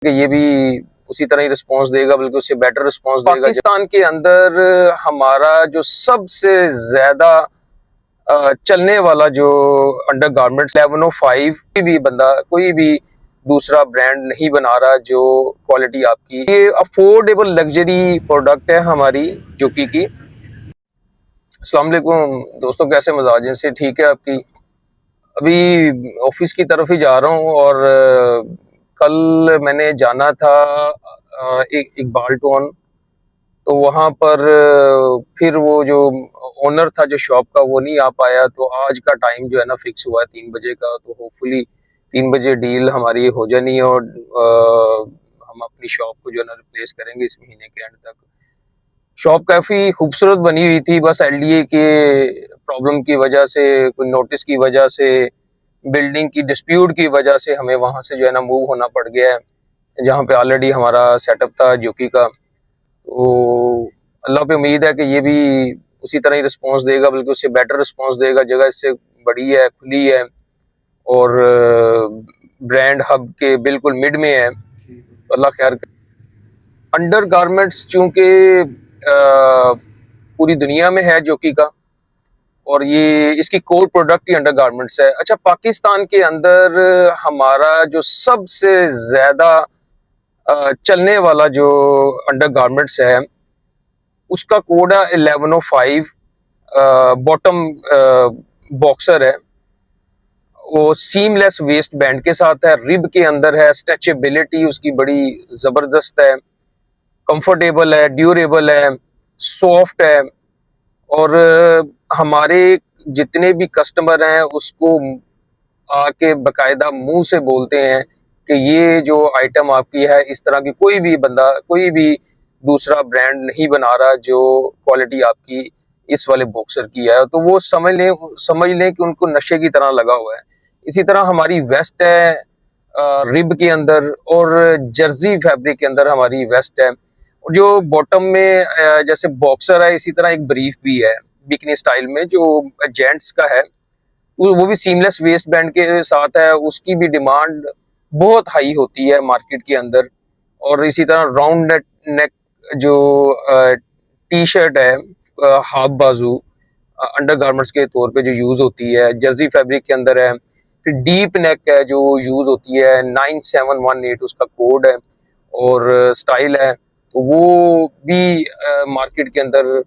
कि ये भी उसी तरह ही रिस्पॉन्स देगा, बल्कि उससे बेटर रिस्पॉन्स देगा। पाकिस्तान के अंदर हमारा जो सबसे ज्यादा चलने वाला जो अंडर गारमेंट्स 1105 भी बंदा कोई भी दूसरा ब्रांड नहीं बना रहा जो क्वालिटी आपकी। ये अफोर्डेबल लग्जरी प्रोडक्ट है हमारी जोकी की। अस्सलाम वालेकुम दोस्तों, कैसे मजाज हैं? से ठीक है आपकी? अभी ऑफिस की तरफ ही जा रहा हूँ और कल मैंने जाना था एक इकबाल टोन, तो वहाँ पर फिर वो जो ओनर था जो शॉप का वो नहीं आ पाया, तो आज का टाइम जो है ना फिक्स हुआ है 3 बजे का। तो होपफुली 3 बजे डील हमारी हो जानी है और हम अपनी शॉप को जो है ना रिप्लेस करेंगे इस महीने के एंड तक। शॉप काफ़ी खूबसूरत बनी हुई थी, बस एलडीए के प्रॉब्लम की वजह से, कोई नोटिस की वजह से, बिल्डिंग की डिस्प्यूट की वजह से हमें वहाँ से जो है ना मूव होना पड़ गया है जहाँ पे ऑलरेडी हमारा सेटअप था जोकी का। तो अल्लाह पे उम्मीद है कि ये भी उसी तरह ही रिस्पॉन्स देगा, बल्कि उससे बेटर रिस्पॉन्स देगा। जगह इससे बड़ी है, खुली है और ब्रांड हब के बिल्कुल मिड में है। तो अल्लाह खैर। अंडर गारमेंट्स चूँकि पूरी दुनिया में है जोकी का, और ये इसकी कोर प्रोडक्ट ही अंडर गारमेंट्स है। अच्छा, पाकिस्तान के अंदर हमारा जो सबसे ज्यादा चलने वाला जो अंडर गारमेंट्स है उसका कोड है 1105। बॉटम बॉक्सर है, वो सीमलेस वेस्ट बैंड के साथ है, रिब के अंदर है, स्ट्रेचेबिलिटी उसकी बड़ी जबरदस्त है, कंफर्टेबल है, ड्यूरेबल है, सॉफ्ट है। और हमारे जितने भी कस्टमर हैं उसको आके बकायदा मुंह से बोलते हैं कि ये जो आइटम आपकी है, इस तरह की कोई भी बंदा, कोई भी दूसरा ब्रांड नहीं बना रहा जो क्वालिटी आपकी इस वाले बॉक्सर की है। तो वो समझ लें कि उनको नशे की तरह लगा हुआ है। इसी तरह हमारी वेस्ट है रिब के अंदर, और जर्सी फैब्रिक के अंदर हमारी वेस्ट है। और जो बॉटम में जैसे बॉक्सर है, इसी तरह एक ब्रीफ भी है बिकनी स्टाइल में जो जेंट्स का है, वो भी सीमलेस वेस्ट बैंड के साथ है। उसकी भी डिमांड बहुत हाई होती है मार्केट के अंदर। और इसी तरह राउंड नेक जो टी शर्ट है हाफ बाजू अंडर गारमेंट्स के तौर पे जो यूज होती है, जर्सी फैब्रिक के अंदर है। फिर डीप नेक है जो यूज होती है, 9718 उसका कोड है और स्टाइल है। तो वो भी मार्केट के अंदर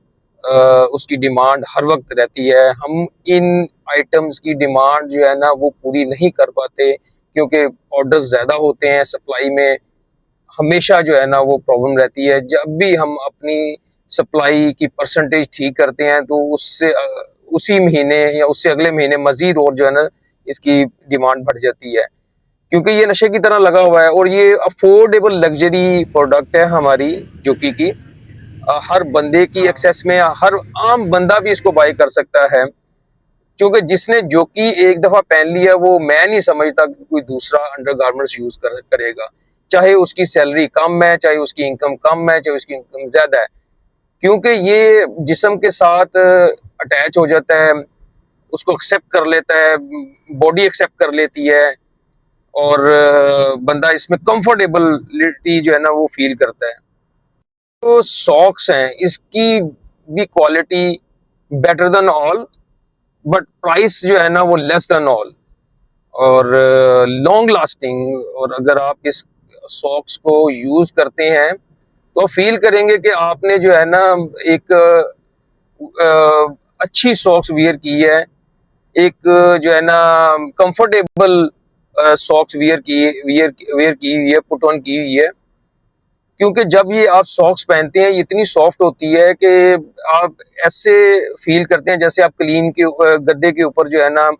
उसकी डिमांड हर वक्त रहती है। हम इन आइटम्स की डिमांड जो है ना वो पूरी नहीं कर पाते क्योंकि ऑर्डर्स ज़्यादा होते हैं, सप्लाई में हमेशा जो है ना वो प्रॉब्लम रहती है। जब भी हम अपनी सप्लाई की परसेंटेज ठीक करते हैं तो उससे उसी महीने या उससे अगले महीने मजीद और जो है ना इसकी डिमांड बढ़ जाती है, क्योंकि ये नशे की तरह लगा हुआ है। और ये अफोर्डेबल लग्जरी प्रोडक्ट है हमारी जोकी की। हर बंदे की एक्सेस में, हर आम बंदा भी इसको बाय कर सकता है, क्योंकि जिसने जोकी एक दफा पहन लिया वो मैं नहीं समझता कि कोई दूसरा अंडरगारमेंट्स यूज करेगा। चाहे उसकी सैलरी कम है, चाहे उसकी इनकम कम है, चाहे उसकी इनकम ज्यादा है, क्योंकि ये जिस्म के साथ अटैच हो जाता है, उसको एक्सेप्ट कर लेता है, बॉडी एक्सेप्ट कर लेती है और बंदा इसमें कंफर्टेबिलिटी जो है ना वो फील करता है। तो सॉक्स हैं, इसकी भी quality better than all, but price जो है ना वो लेस देन ऑल और लॉन्ग लास्टिंग। और अगर आप इस सॉक्स को यूज करते हैं तो फील करेंगे कि आपने जो है ना एक अच्छी सॉक्स वियर की है, एक जो है ना कंफर्टेबल सॉक्स वेयर की हुई है, पुट ऑन की हुई है। क्योंकि जब ये आप सॉक्स पहनते हैं ये इतनी सॉफ्ट होती है कि आप ऐसे फील करते हैं जैसे आप क्लीन के गद्दे के ऊपर जो है ना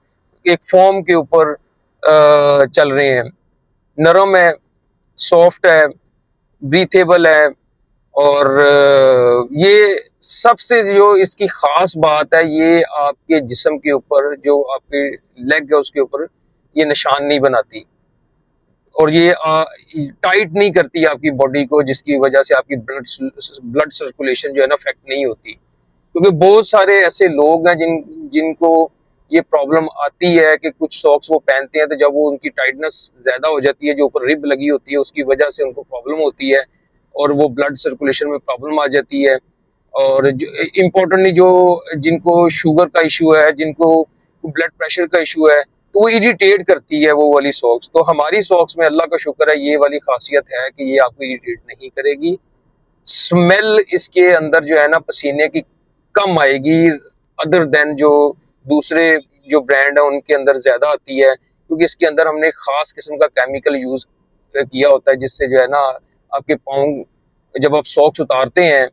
एक फोम के ऊपर चल रहे हैं। नरम है, सॉफ्ट है, ब्रीथेबल है। और ये सबसे जो इसकी खास बात है, ये आपके जिस्म के ऊपर जो आपकी लेग है उसके ऊपर ये निशान नहीं बनाती, और ये टाइट नहीं करती आपकी बॉडी को, जिसकी वजह से आपकी ब्लड सर्कुलेशन जो है ना अफेक्ट नहीं होती। क्योंकि बहुत सारे ऐसे लोग हैं जिनको ये प्रॉब्लम आती है कि कुछ सॉक्स वो पहनते हैं तो जब वो उनकी टाइटनेस ज़्यादा हो जाती है, जो ऊपर रिब लगी होती है उसकी वजह से उनको प्रॉब्लम होती है और वो ब्लड सर्कुलेशन में प्रॉब्लम आ जाती है। और जो इम्पोर्टेंटली जो जिनको शुगर का इशू है, जिनको ब्लड प्रेशर का इशू है, तो वो इरिटेट करती है वो वाली सॉक्स। तो हमारी सॉक्स में अल्लाह का शुक्र है ये वाली खासियत है कि ये आपको इरिटेट नहीं करेगी। स्मेल इसके अंदर जो है ना पसीने की कम आएगी, अदर देन जो दूसरे जो ब्रांड है उनके अंदर ज्यादा आती है, क्योंकि इसके अंदर हमने खास किस्म का केमिकल यूज किया होता है जिससे जो है ना आपके पाँव जब आप सॉक्स उतारते हैं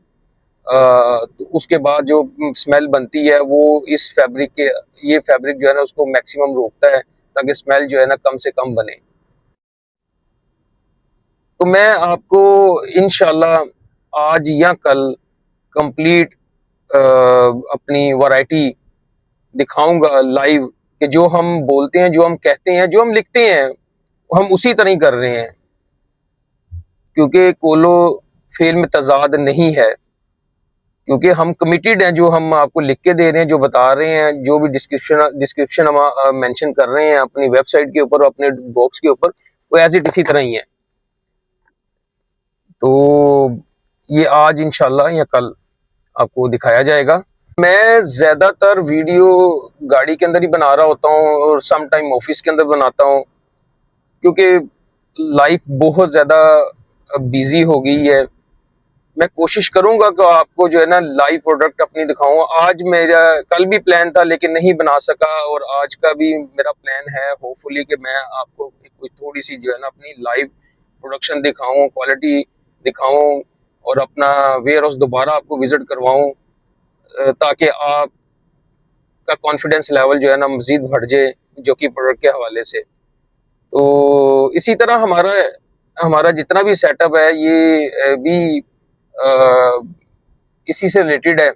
तो उसके बाद जो स्मेल बनती है वो इस फैब्रिक के ये फैब्रिक जो है ना उसको मैक्सिमम रोकता है ताकि स्मेल जो है ना कम से कम बने। तो मैं आपको इंशाल्लाह आज या कल कंप्लीट अपनी वैरायटी दिखाऊंगा लाइव कि जो हम बोलते हैं, जो हम कहते हैं, जो हम लिखते हैं, हम उसी तरह ही कर रहे हैं, क्योंकि कोलो फेल में तजाद नहीं है, क्योंकि हम कमिटेड हैं। जो हम आपको लिख के दे रहे हैं, जो बता रहे हैं, जो भी डिस्क्रिप्शन हम मेंशन कर रहे हैं अपनी वेबसाइट के ऊपर, अपने बॉक्स के ऊपर, वो एज इट इसी तरह ही है। तो ये आज इंशाल्लाह या कल आपको दिखाया जाएगा। मैं ज्यादातर वीडियो गाड़ी के अंदर ही बना रहा होता हूँ और सम टाइम ऑफिस के अंदर बनाता हूँ, क्योंकि लाइफ बहुत ज्यादा बिजी हो गई है। मैं कोशिश करूंगा कि आपको जो है ना लाइव प्रोडक्ट अपनी दिखाऊं। आज मेरा कल भी प्लान था लेकिन नहीं बना सका, और आज का भी मेरा प्लान है होपफुली कि मैं आपको कोई थोड़ी सी जो है ना अपनी लाइव प्रोडक्शन दिखाऊं, क्वालिटी दिखाऊं और अपना वेयर हाउस दोबारा आपको विजिट करवाऊं, ताकि आपका कॉन्फिडेंस लेवल जो है ना मजीद बढ़ जाए जो कि प्रोडक्ट के हवाले से। तो इसी तरह हमारा हमारा जितना भी सेटअप है ये भी इसी से रिलेटेड है।